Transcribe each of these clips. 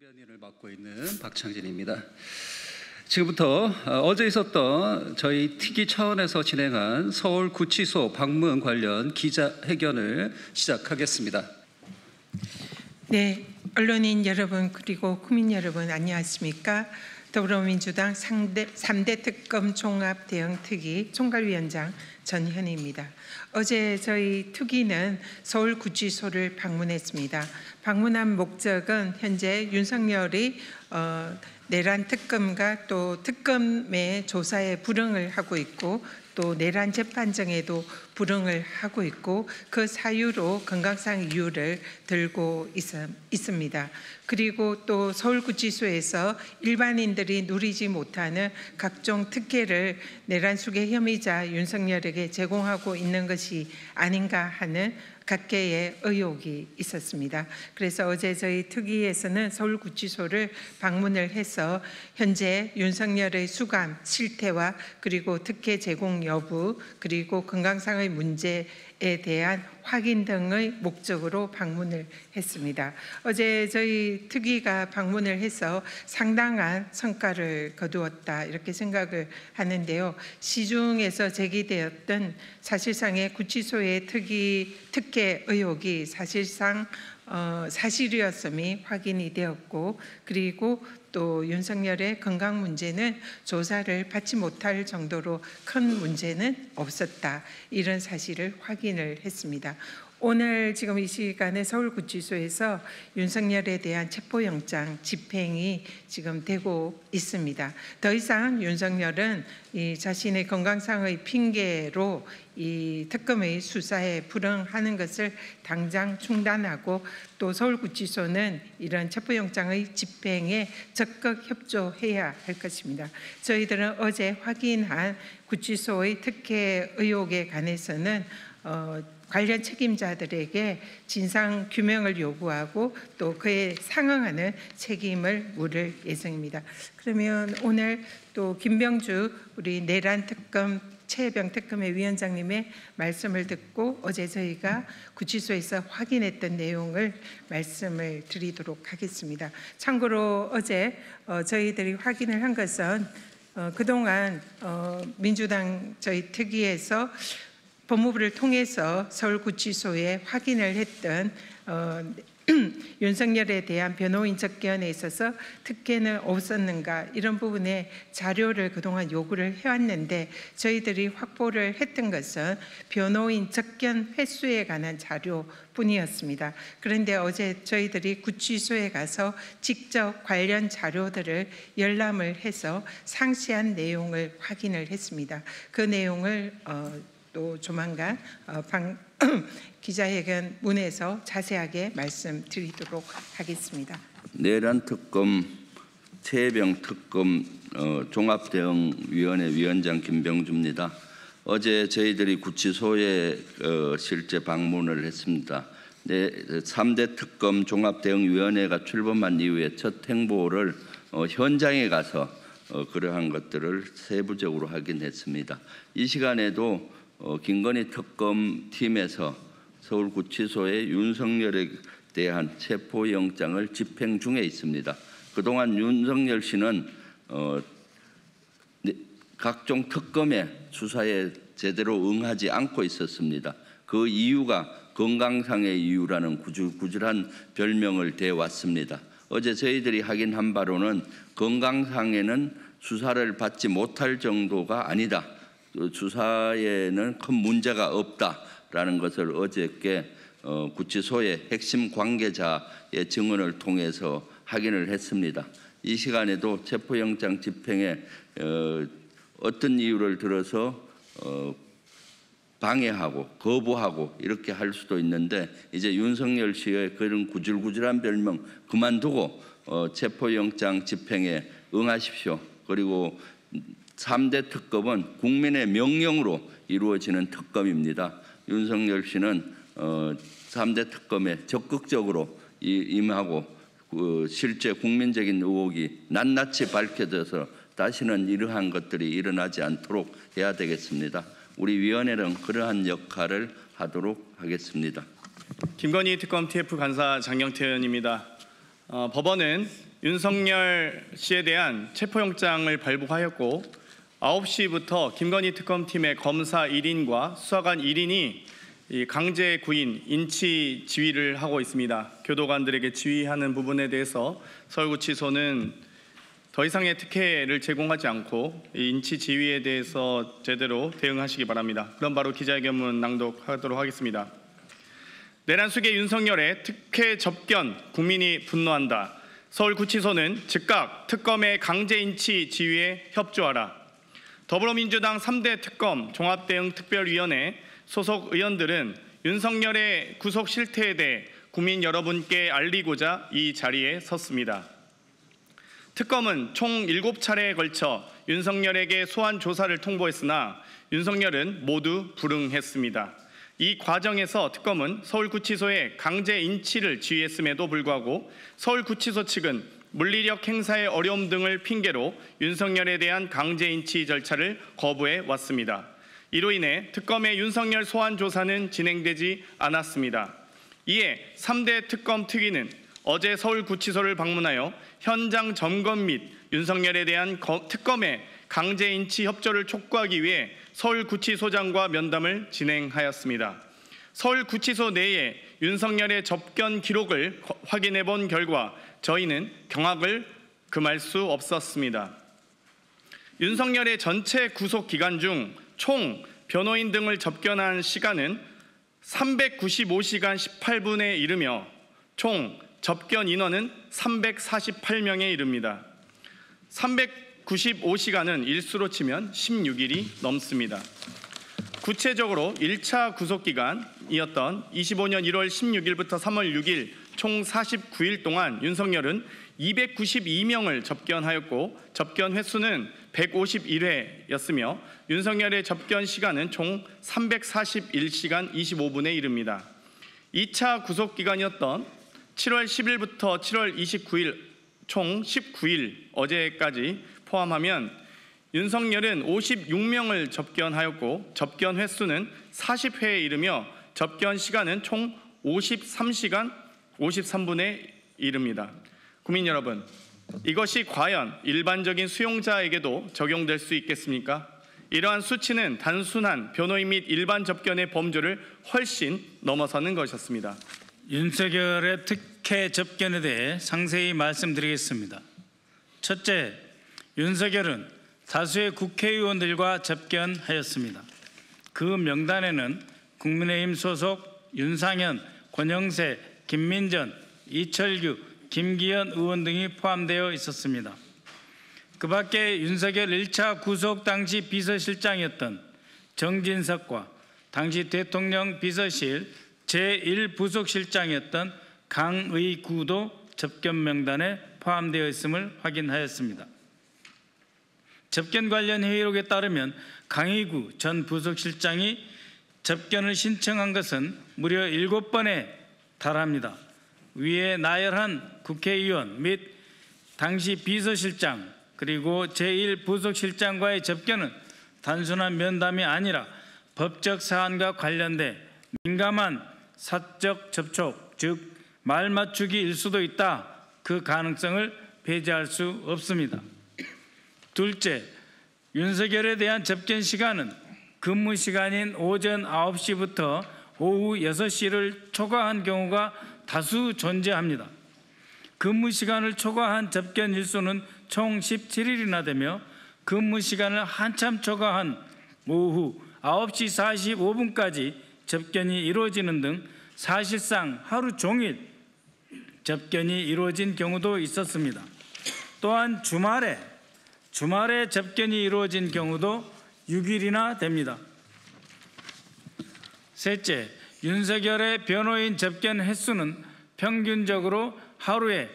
대변인을 맡고 있는 박창진입니다. 지금부터 어제 있었던 저희 특위 차원에서 진행한 서울구치소 방문 관련 기자회견을 시작하겠습니다. 네, 언론인 여러분 그리고 국민 여러분 안녕하십니까? 더불어민주당 3대 특검 종합 대응 특위 총괄위원장 전현희입니다. 어제 저희 특위는 서울구치소를 방문했습니다. 방문한 목적은 현재 윤석열이 내란 특검과 또 특검의 조사에 불응을 하고 있고 또 내란 재판정에도 불응을 하고 있고 그 사유로 건강상 이유를 들고 있습니다. 그리고 또 서울구치소에서 일반인들이 누리지 못하는 각종 특혜를 내란 수괴 혐의자 윤석열에게 제공하고 있는 것이 아닌가 하는 각계의 의혹이 있었습니다. 그래서 어제 저희 특위에서는 서울구치소를 방문을 해서 현재 윤석열의 수감 실태와 그리고 특혜 제공 여부 그리고 건강상의 문제에 대한 확인 등의 목적으로 방문을 했습니다. 어제 저희 특위가 방문을 해서 상당한 성과를 거두었다 이렇게 생각을 하는데요. 시중에서 제기되었던 사실상의 구치소의 특혜 의혹이 사실상 사실이었음이 확인이 되었고 그리고 또 윤석열의 건강 문제는 조사를 받지 못할 정도로 큰 문제는 없었다. 이런 사실을 확인을 했습니다. 오늘 지금 이 시간에 서울구치소에서 윤석열에 대한 체포영장 집행이 지금 되고 있습니다. 더 이상 윤석열은 이 자신의 건강상의 핑계로 이 특검의 수사에 불응하는 것을 당장 중단하고 또 서울구치소는 이런 체포영장의 집행에 적극 협조해야 할 것입니다. 저희들은 어제 확인한 구치소의 특혜 의혹에 관해서는 관련 책임자들에게 진상 규명을 요구하고 또 그에 상응하는 책임을 물을 예정입니다. 그러면 오늘 또 김병주 우리 내란 특검 최혜병 특검의 위원장님의 말씀을 듣고 어제 저희가 구치소에서 확인했던 내용을 말씀을 드리도록 하겠습니다. 참고로 어제 저희들이 확인을 한 것은 그동안 민주당 저희 특위에서 법무부를 통해서 서울구치소에 확인을 했던 윤석열에 대한 변호인 접견에 있어서 특혜는 없었는가 이런 부분에 자료를 그동안 요구를 해왔는데 저희들이 확보를 했던 것은 변호인 접견 횟수에 관한 자료뿐이었습니다. 그런데 어제 저희들이 구치소에 가서 직접 관련 자료들을 열람을 해서 상세한 내용을 확인을 했습니다. 그 내용을 또 조만간 기자회견 문에서 자세하게 말씀드리도록 하겠습니다. 내란 특검, 최혜병 특검 종합대응위원회 위원장 김병주입니다. 어제 저희들이 구치소에 실제 방문을 했습니다. 3대 특검 종합대응위원회가 출범한 이후에 첫 행보를 현장에 가서 그러한 것들을 세부적으로 확인했습니다. 이 시간에도 김건희 특검팀에서 서울구치소에 윤석열에 대한 체포영장을 집행 중에 있습니다. 그동안 윤석열 씨는 각종 특검의 수사에 제대로 응하지 않고 있었습니다. 그 이유가 건강상의 이유라는 구질구질한 별명을 대왔습니다. 어제 저희들이 확인한 바로는 건강상에는 수사를 받지 못할 정도가 아니다. 수사에는 큰 문제가 없다라는 것을 어저께 구치소의 핵심 관계자의 증언을 통해서 확인을 했습니다. 이 시간에도 체포영장 집행에 어떤 이유를 들어서 방해하고 거부하고 이렇게 할 수도 있는데 이제 윤석열 씨의 그런 구질구질한 별명 그만두고 체포영장 집행에 응하십시오. 그리고 3대 특검은 국민의 명령으로 이루어지는 특검입니다. 윤석열 씨는 3대 특검에 적극적으로 임하고 실제 국민적인 의혹이 낱낱이 밝혀져서 다시는 이러한 것들이 일어나지 않도록 해야 되겠습니다. 우리 위원회는 그러한 역할을 하도록 하겠습니다. 김건희 특검 TF 간사 장경태 의원입니다. 법원은 윤석열 씨에 대한 체포영장을 발부하였고 9시부터 김건희 특검팀의 검사 1인과 수사관 1인이 이 강제 구인, 인치 지휘를 하고 있습니다. 교도관들에게 지휘하는 부분에 대해서 서울구치소는 더 이상의 특혜를 제공하지 않고 이 인치 지휘에 대해서 제대로 대응하시기 바랍니다. 그럼 바로 기자회견문 낭독하도록 하겠습니다. 내란 수계 윤석열의 특혜 접견, 국민이 분노한다. 서울구치소는 즉각 특검의 강제 인치 지휘에 협조하라. 더불어민주당 3대 특검 종합대응특별위원회 소속 의원들은 윤석열의 구속 실태에 대해 국민 여러분께 알리고자 이 자리에 섰습니다. 특검은 총 7차례에 걸쳐 윤석열에게 소환 조사를 통보했으나 윤석열은 모두 불응했습니다. 이 과정에서 특검은 서울구치소에 강제 인치를 지휘했음에도 불구하고 서울구치소 측은 물리력 행사의 어려움 등을 핑계로 윤석열에 대한 강제 인치 절차를 거부해 왔습니다. 이로 인해 특검의 윤석열 소환 조사는 진행되지 않았습니다. 이에 3대 특검 특위는 어제 서울구치소를 방문하여 현장 점검 및 윤석열에 대한 특검의 강제 인치 협조를 촉구하기 위해 서울구치소장과 면담을 진행하였습니다. 서울구치소 내에 윤석열의 접견 기록을 확인해 본 결과 저희는 경악을 금할 수 없었습니다. 윤석열의 전체 구속 기간 중 총 변호인 등을 접견한 시간은 395시간 18분에 이르며 총 접견 인원은 348명에 이릅니다. 395시간은 일수로 치면 16일이 넘습니다. 구체적으로 1차 구속기간이었던 25년 1월 16일부터 3월 6일 총 49일 동안 윤석열은 292명을 접견하였고 접견 횟수는 151회였으며 윤석열의 접견 시간은 총 341시간 25분에 이릅니다. 2차 구속기간이었던 7월 10일부터 7월 29일 총 19일 어제까지 포함하면 윤석열은 56명을 접견하였고 접견 횟수는 40회에 이르며 접견 시간은 총 53시간 53분에 이릅니다. 국민 여러분, 이것이 과연 일반적인 수용자에게도 적용될 수 있겠습니까? 이러한 수치는 단순한 변호인 및 일반 접견의 범주를 훨씬 넘어서는 것이었습니다. 윤석열의 특혜 접견에 대해 상세히 말씀드리겠습니다. 첫째, 윤석열은 다수의 국회의원들과 접견하였습니다. 그 명단에는 국민의힘 소속 윤상현, 권영세, 김민전, 이철규, 김기현 의원 등이 포함되어 있었습니다. 그 밖에 윤석열 1차 구속 당시 비서실장이었던 정진석과 당시 대통령 비서실 제1부속실장이었던 강의구도 접견 명단에 포함되어 있음을 확인하였습니다. 접견 관련 회의록에 따르면 강의구 전 부속실장이 접견을 신청한 것은 무려 7번에 달합니다. 위에 나열한 국회의원 및 당시 비서실장 그리고 제1부속실장과의 접견은 단순한 면담이 아니라 법적 사안과 관련돼 민감한 사적 접촉, 즉 말 맞추기일 수도 있다. 그 가능성을 배제할 수 없습니다. 둘째, 윤석열에 대한 접견 시간은 근무 시간인 오전 9시부터 오후 6시를 초과한 경우가 다수 존재합니다. 근무 시간을 초과한 접견 일수는 총 17일이나 되며 근무 시간을 한참 초과한 오후 9시 45분까지 접견이 이루어지는 등 사실상 하루 종일 접견이 이루어진 경우도 있었습니다. 또한 주말에 접견이 이루어진 경우도 6일이나 됩니다. 셋째, 윤석열의 변호인 접견 횟수는 평균적으로 하루에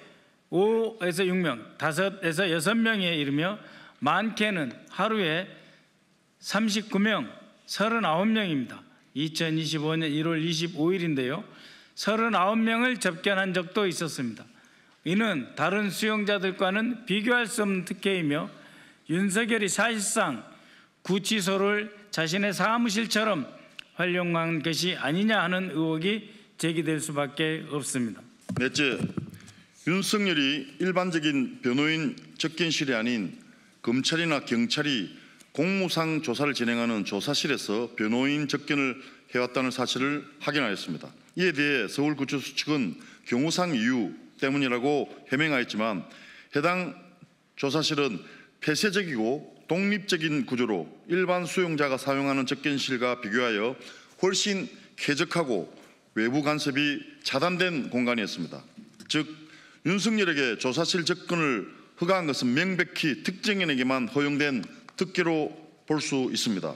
5에서 6명, 5에서 6명에 이르며 많게는 하루에 39명, 39명입니다. 2025년 1월 25일인데요. 39명을 접견한 적도 있었습니다. 이는 다른 수용자들과는 비교할 수 없는 특혜이며 윤석열이 사실상 구치소를 자신의 사무실처럼 활용한 것이 아니냐 하는 의혹이 제기될 수밖에 없습니다. 넷째, 윤석열이 일반적인 변호인 접견실이 아닌 검찰이나 경찰이 공무상 조사를 진행하는 조사실에서 변호인 접견을 해왔다는 사실을 확인하였습니다. 이에 대해 서울구치소 측은 경호상 이유 때문이라고 해명하였지만 해당 조사실은 폐쇄적이고 독립적인 구조로 일반 수용자가 사용하는 접견실과 비교하여 훨씬 쾌적하고 외부 간섭이 차단된 공간이었습니다. 즉 윤석열에게 조사실 접근을 허가한 것은 명백히 특정인에게만 허용된 특혜로 볼 수 있습니다.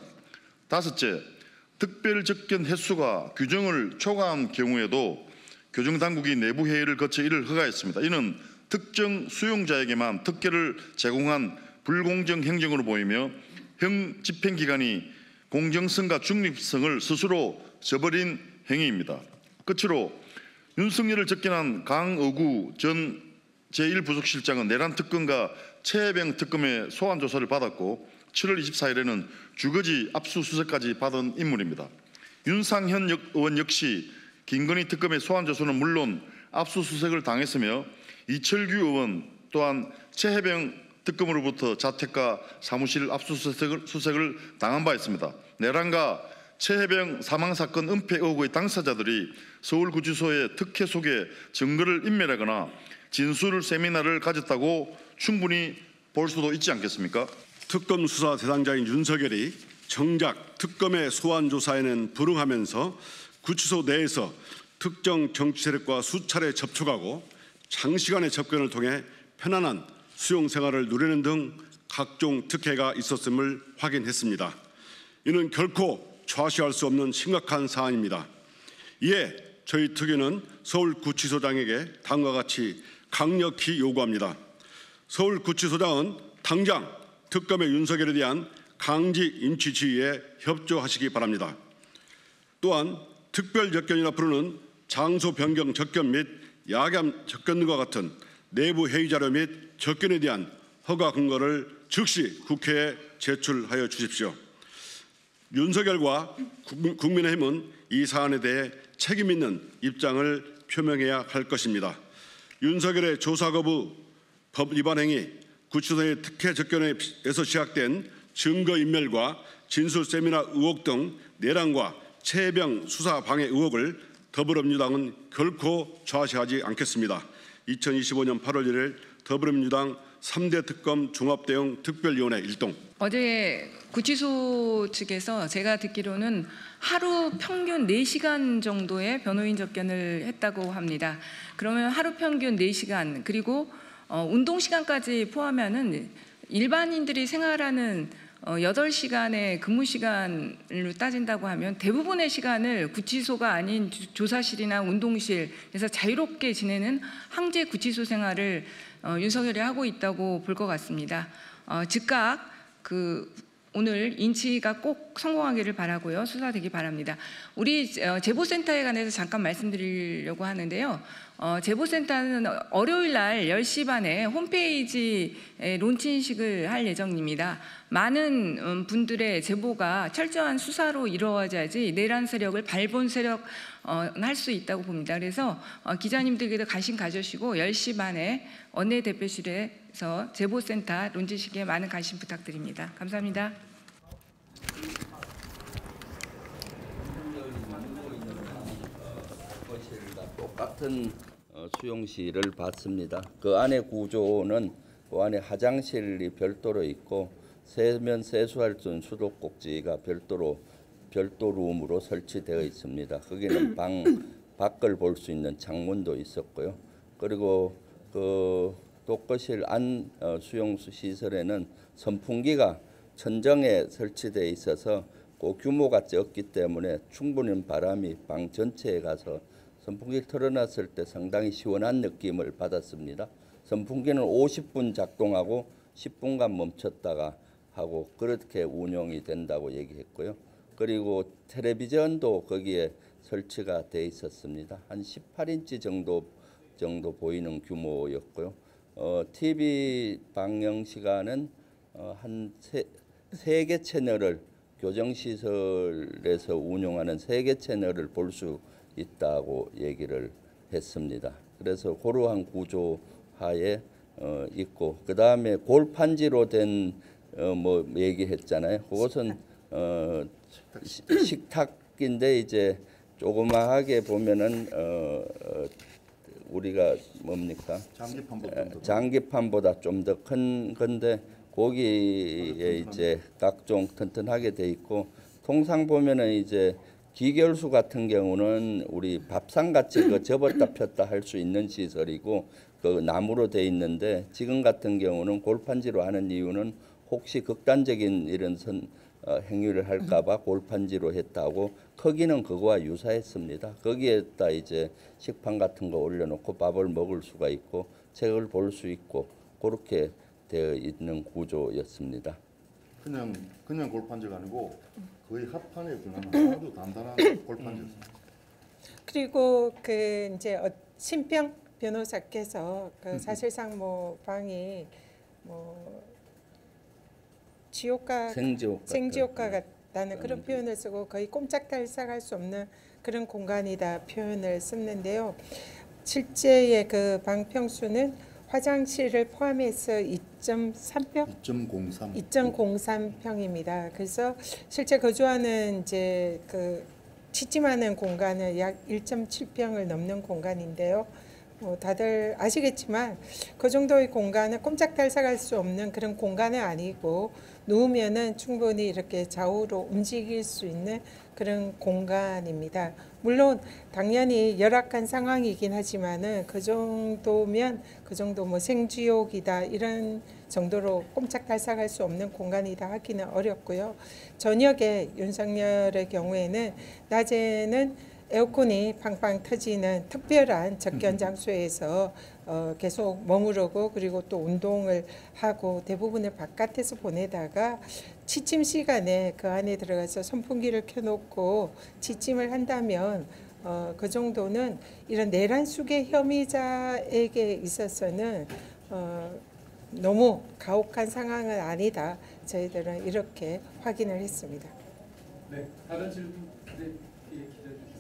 다섯째, 특별 접견 횟수가 규정을 초과한 경우에도 교정당국이 내부 회의를 거쳐 이를 허가했습니다. 이는 특정 수용자에게만 특혜를 제공한 불공정 행정으로 보이며 형 집행기관이 공정성과 중립성을 스스로 저버린 행위입니다. 끝으로 윤석열을 접견한 강어구 전 제1부속실장은 내란 특검과 최혜병 특검의 소환 조사를 받았고 7월 24일에는 주거지 압수수색까지 받은 인물입니다. 윤상현 의원 역시 김건희 특검의 소환 조사는 물론 압수수색을 당했으며 이철규 의원 또한 최혜병 특검으로부터 자택과 사무실 압수수색을 당한 바 있습니다. 내란과 최혜병 사망사건 은폐 의혹의 당사자들이 서울구치소의 특혜 속에 증거를 인멸하거나 진술 세미나를 가졌다고 충분히 볼 수도 있지 않겠습니까? 특검 수사 대상자인 윤석열이 정작 특검의 소환 조사에는 불응하면서 구치소 내에서 특정 정치 세력과 수차례 접촉하고 장시간의 접견을 통해 편안한 수용 생활을 누리는 등 각종 특혜가 있었음을 확인했습니다. 이는 결코 좌시할 수 없는 심각한 사안입니다. 이에 저희 특위는 서울구치소장에게 다음과 같이 강력히 요구합니다. 서울구치소장은 당장 특검의 윤석열에 대한 강제 임치 지휘에 협조하시기 바랍니다. 또한 특별 접견이라 부르는 장소 변경 접견 및 야간 접견 등과 같은 내부 회의 자료 및 접견에 대한 허가 근거를 즉시 국회에 제출하여 주십시오. 윤석열과 국민의힘은 이 사안에 대해 책임 있는 입장을 표명해야 할 것입니다. 윤석열의 조사 거부, 법 위반 행위, 구치소의 특혜 접견에서 시작된 증거인멸과 진술 세미나 의혹 등 내란과 최혜병 수사 방해 의혹을 더불어민주당은 결코 좌시하지 않겠습니다. 2025년 8월 1일 더불어민주당 3대 특검 종합대응 특별위원회 1동. 어제 구치소 측에서 제가 듣기로는 하루 평균 4시간 정도의 변호인 접견을 했다고 합니다. 그러면 하루 평균 4시간 그리고 운동 시간까지 포함하면 일반인들이 생활하는 8시간의 근무 시간으로 따진다고 하면 대부분의 시간을 구치소가 아닌 조사실이나 운동실에서 자유롭게 지내는 항제 구치소 생활을 윤석열이 하고 있다고 볼 것 같습니다. 즉각 오늘 인치가 꼭 성공하기를 바라고요. 수사되기 바랍니다. 우리 제보센터에 관해서 잠깐 말씀드리려고 하는데요. 제보센터는 월요일 날 10시 반에 홈페이지 론칭식을 할 예정입니다. 많은 분들의 제보가 철저한 수사로 이루어져야지 내란 세력을 발본 세력 할 수 있다고 봅니다. 그래서 기자님들께도 관심 가져주시고 10시 반에 원내대표실에서 제보센터 론칭식에 많은 관심 부탁드립니다. 감사합니다. 똑같은 수용실을 봤습니다. 그 안에 구조는 그 안에 화장실이 별도로 있고 세면 세수할 수 있는 수도꼭지가 별도 룸으로 설치되어 있습니다. 거기는 밖을 볼 수 있는 창문도 있었고요. 그리고 그 독거실 안 수용수 시설에는 선풍기가 천정에 설치되어 있어서 그 규모가 적기 때문에 충분히 바람이 방 전체에 가서 선풍기를 틀어놨을 때 상당히 시원한 느낌을 받았습니다. 선풍기는 50분 작동하고 10분간 멈췄다가 하고 그렇게 운영이 된다고 얘기했고요. 그리고 텔레비전도 거기에 설치가 돼 있었습니다. 한 18인치 정도 보이는 규모였고요. TV 방영 시간은 한 3개 채널을 교정시설에서 운영하는 3개 채널을 볼 수 있다고 얘기를 했습니다. 그래서 그러한 구조 하에 있고, 그 다음에 골판지로 된 뭐 얘기했잖아요. 그것은 식탁인데 이제 조그마하게 보면은 우리가 뭡니까? 장기판보다 좀 더 큰 건데 거기에 이제 각종 튼튼하게 돼 있고, 통상 보면은 이제 기결수 같은 경우는 우리 밥상 같이 그 접었다 폈다 할 수 있는 시설이고 그 나무로 돼 있는데, 지금 같은 경우는 골판지로 하는 이유는 혹시 극단적인 이런 행위를 할까봐 골판지로 했다고, 크기는 그거와 유사했습니다. 거기에다 이제 식판 같은 거 올려놓고 밥을 먹을 수가 있고 책을 볼 수 있고 그렇게 되어 있는 구조였습니다. 그냥 골판지가 아니고 거의 합판에 들어가는 아주 단단한 골판지였습니다. 그리고 그 이제 신평 변호사께서 그 사실상 뭐 방이 뭐 생지옥과 같다는 그런 표현을 쓰고 거의 꼼짝달싹할 수 없는 그런 공간이다 표현을 썼는데요. 실제의 그 방 평수는 화장실을 포함해서 2.3평? 2.03평입니다. 그래서 실제 거주하는 이제 그 취침하는 공간은 약 1.7평을 넘는 공간인데요. 다들 아시겠지만 그 정도의 공간은 꼼짝달싹할 수 없는 그런 공간은 아니고, 누우면은 충분히 이렇게 좌우로 움직일 수 있는 그런 공간입니다. 물론 당연히 열악한 상황이긴 하지만은 그 정도면 그 정도 뭐 생지옥이다 이런 정도로 꼼짝달싹할 수 없는 공간이다 하기는 어렵고요. 저녁에 윤석열의 경우에는 낮에는 에어컨이 팡팡 터지는 특별한 접견 장소에서 계속 머무르고, 그리고 또 운동을 하고 대부분을 바깥에서 보내다가 취침 시간에 그 안에 들어가서 선풍기를 켜놓고 취침을 한다면 그 정도는 이런 내란 수괴 혐의자에게 있어서는 너무 가혹한 상황은 아니다. 저희들은 이렇게 확인을 했습니다. 네, 다른 질문. 네, 기자님.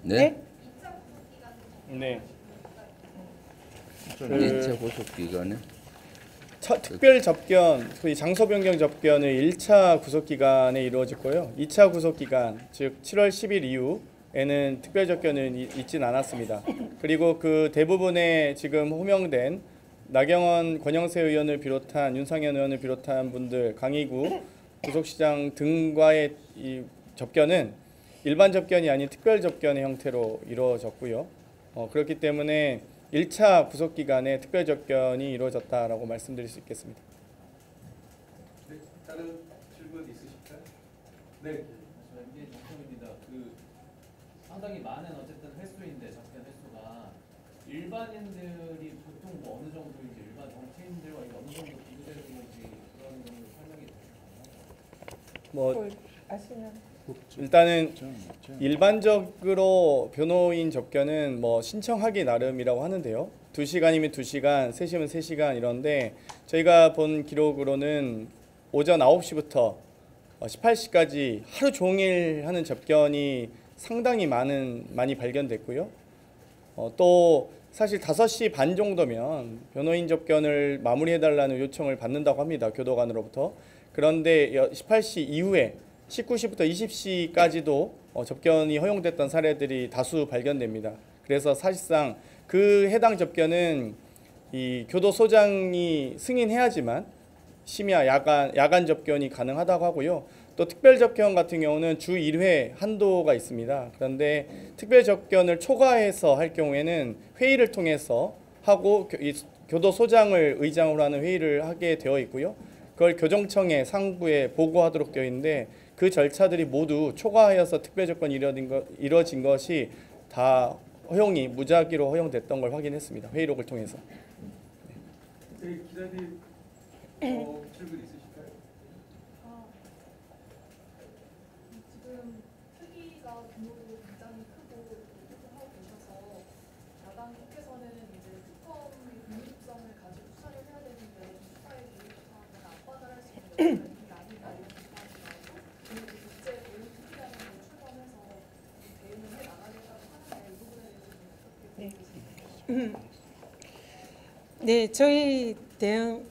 네? 네. 2차 구속 기간에 특별 접견, 소위 장소 변경 접견을 1차 구속 기간에 이루어졌고요. 2차 구속 기간, 즉 7월 10일 이후에는 특별 접견은 있진 않았습니다. 그리고 그 대부분의 지금 호명된 나경원, 권영세 의원을 비롯한 윤상현 의원을 비롯한 분들, 강희구 구속시장 등과의 이 접견은 일반 접견이 아닌 특별 접견의 형태로 이루어졌고요. 그렇기 때문에 1차 구속 기간에 특별 접견이 이루어졌다라고 말씀드릴 수 있겠습니다. 네, 다른 질문 있으실까요? 네. 이게 정성입니다. 그 상당히 많은 어쨌든 횟수인데 접견 횟수가 일반인들이 보통 뭐 어느 정도인지, 일반 정치인들과 어느 정도 비교되는 건지 그런 정도 설명이 되실까요? 뭐 아시면 일단은 일반적으로 변호인 접견은 뭐 신청하기 나름이라고 하는데요. 2시간이면 2시간, 3시면 3시간 이런데 저희가 본 기록으로는 오전 9시부터 18시까지 하루 종일 하는 접견이 상당히 많이 발견됐고요. 또 사실 5시 반 정도면 변호인 접견을 마무리해달라는 요청을 받는다고 합니다. 교도관으로부터. 그런데 18시 이후에 19시부터 20시까지도 접견이 허용됐던 사례들이 다수 발견됩니다. 그래서 사실상 그 해당 접견은 이 교도소장이 승인해야지만 심야 야간 접견이 가능하다고 하고요. 또 특별 접견 같은 경우는 주 1회 한도가 있습니다. 그런데 특별 접견을 초과해서 할 경우에는 회의를 통해서 하고 교도소장을 의장으로 하는 회의를 하게 되어 있고요. 그걸 교정청에 상부에 보고하도록 되어 있는데, 그 절차들이 모두 초과하여서 특별 접견이 이루어진 것이 다 허용이 무작위로 허용됐던 걸 확인했습니다. 회의록을 통해서. 네, 기자님 질문 있으실까요? 지금 크기가 규모도 굉장히 크고 하고 계셔서 야당께서는 이제 특검의 독립성을 가지고 수사를 해야 되는데 수사에 개입하거나 앞바다를 할 수 있는 여건이 아니다 이런 비판이 나오고, 그리고 국제 대응 특위라는 걸 네, 저희 대응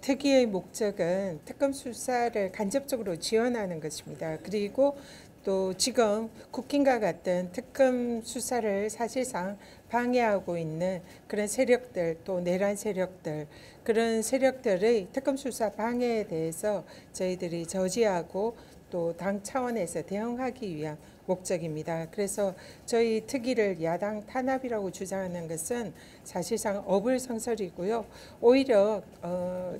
특위의 목적은 특검 수사를 간접적으로 지원하는 것입니다. 그리고 또 지금 국힘과 같은 특검 수사를 사실상 방해하고 있는 그런 세력들, 또 내란 세력들, 그런 세력들의 특검 수사 방해에 대해서 저희들이 저지하고 또 당 차원에서 대응하기 위한 목적입니다. 그래서 저희 특위를 야당 탄압이라고 주장하는 것은 사실상 어불성설이고요. 오히려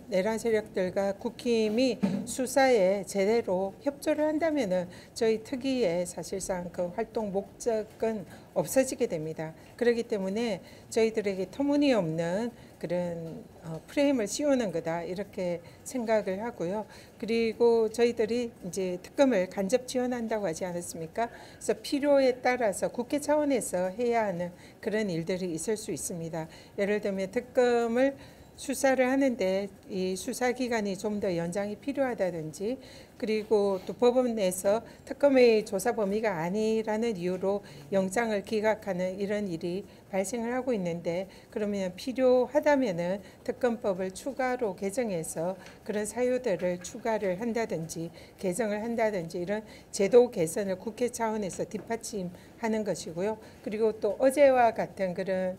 내란 세력들과 국힘이 수사에 제대로 협조를 한다면은 저희 특위의 사실상 그 활동 목적은 없어지게 됩니다. 그렇기 때문에 저희들에게 터무니없는 그런 프레임을 씌우는 거다 이렇게 생각을 하고요. 그리고 저희들이 이제 특검을 간접 지원한다고 하지 않았습니까? 그래서 필요에 따라서 국회 차원에서 해야 하는 그런 일들이 있을 수 있습니다. 예를 들면 특검을 수사를 하는데 이 수사 기간이 좀 더 연장이 필요하다든지, 그리고 또 법원에서 특검의 조사 범위가 아니라는 이유로 영장을 기각하는 이런 일이 발생을 하고 있는데, 그러면 필요하다면은 특검법을 추가로 개정해서 그런 사유들을 추가를 한다든지 개정을 한다든지 이런 제도 개선을 국회 차원에서 뒷받침하는 것이고요. 그리고 또 어제와 같은 그런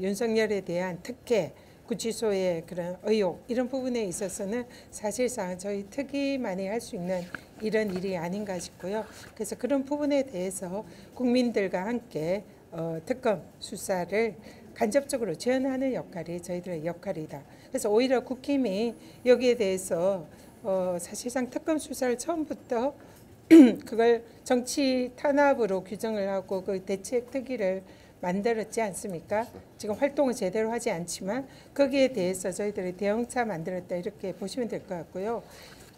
윤석열에 대한 특혜 구치소의 그런 의혹 이런 부분에 있어서는 사실상 저희 특위만이 할 수 있는 이런 일이 아닌가 싶고요. 그래서 그런 부분에 대해서 국민들과 함께 특검 수사를 간접적으로 지원하는 역할이 저희들의 역할이다. 그래서 오히려 국힘이 여기에 대해서 사실상 특검 수사를 처음부터 그걸 정치 탄압으로 규정을 하고 그 대책 특위를 만들었지 않습니까? 지금 활동을 제대로 하지 않지만 거기에 대해서 저희들이 대응차 만들었다 이렇게 보시면 될 것 같고요.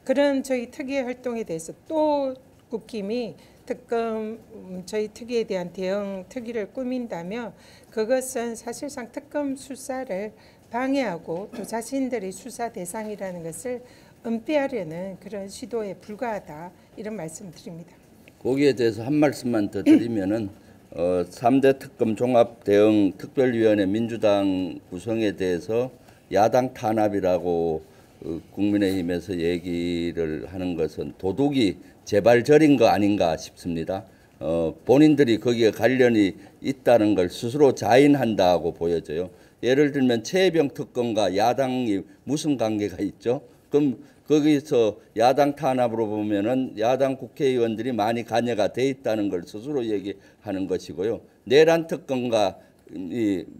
그런 저희 특위의 활동에 대해서 또 국힘이 특검 저희 특위에 대한 대응 특위를 꾸민다면 그것은 사실상 특검 수사를 방해하고 또 자신들이 수사 대상이라는 것을 은폐하려는 그런 시도에 불과하다 이런 말씀 드립니다. 거기에 대해서 한 말씀만 더 드리면은 3대 특검 종합대응 특별위원회 민주당 구성에 대해서 야당 탄압이라고 국민의힘에서 얘기를 하는 것은 도둑이 제발 저린 거 아닌가 싶습니다. 본인들이 거기에 관련이 있다는 걸 스스로 자인한다고 보여져요. 예를 들면 최혜병 특검과 야당이 무슨 관계가 있죠? 그럼 거기서 야당 탄압으로 보면은 야당 국회의원들이 많이 관여가 돼 있다는 걸 스스로 얘기하는 것이고요. 내란 특검과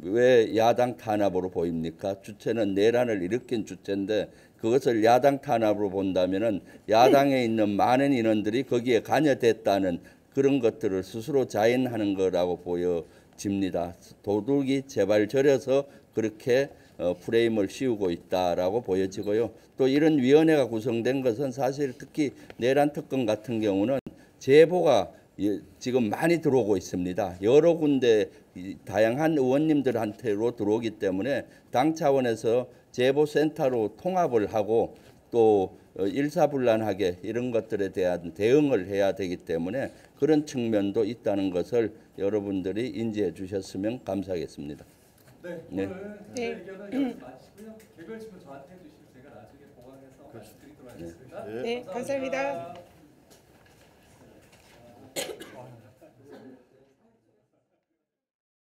왜 야당 탄압으로 보입니까? 주체는 내란을 일으킨 주체인데 그것을 야당 탄압으로 본다면은 야당에 있는 많은 인원들이 거기에 관여됐다는 그런 것들을 스스로 자인하는 거라고 보여집니다. 도둑이 제발 저려서 그렇게 프레임을 씌우고 있다라고 보여지고요. 또 이런 위원회가 구성된 것은 사실 특히 내란 특검 같은 경우는 제보가 지금 많이 들어오고 있습니다. 여러 군데 다양한 의원님들한테로 들어오기 때문에 당 차원에서 제보센터로 통합을 하고 또 일사불란하게 이런 것들에 대한 대응을 해야 되기 때문에 그런 측면도 있다는 것을 여러분들이 인지해 주셨으면 감사하겠습니다. 네, 네. 오늘 의견은 여기서 마치고요. 개별 질문 저한테 해주시면 제가 나중에 보강해서 말씀드리도록 하겠습니다. 네, 감사합니다.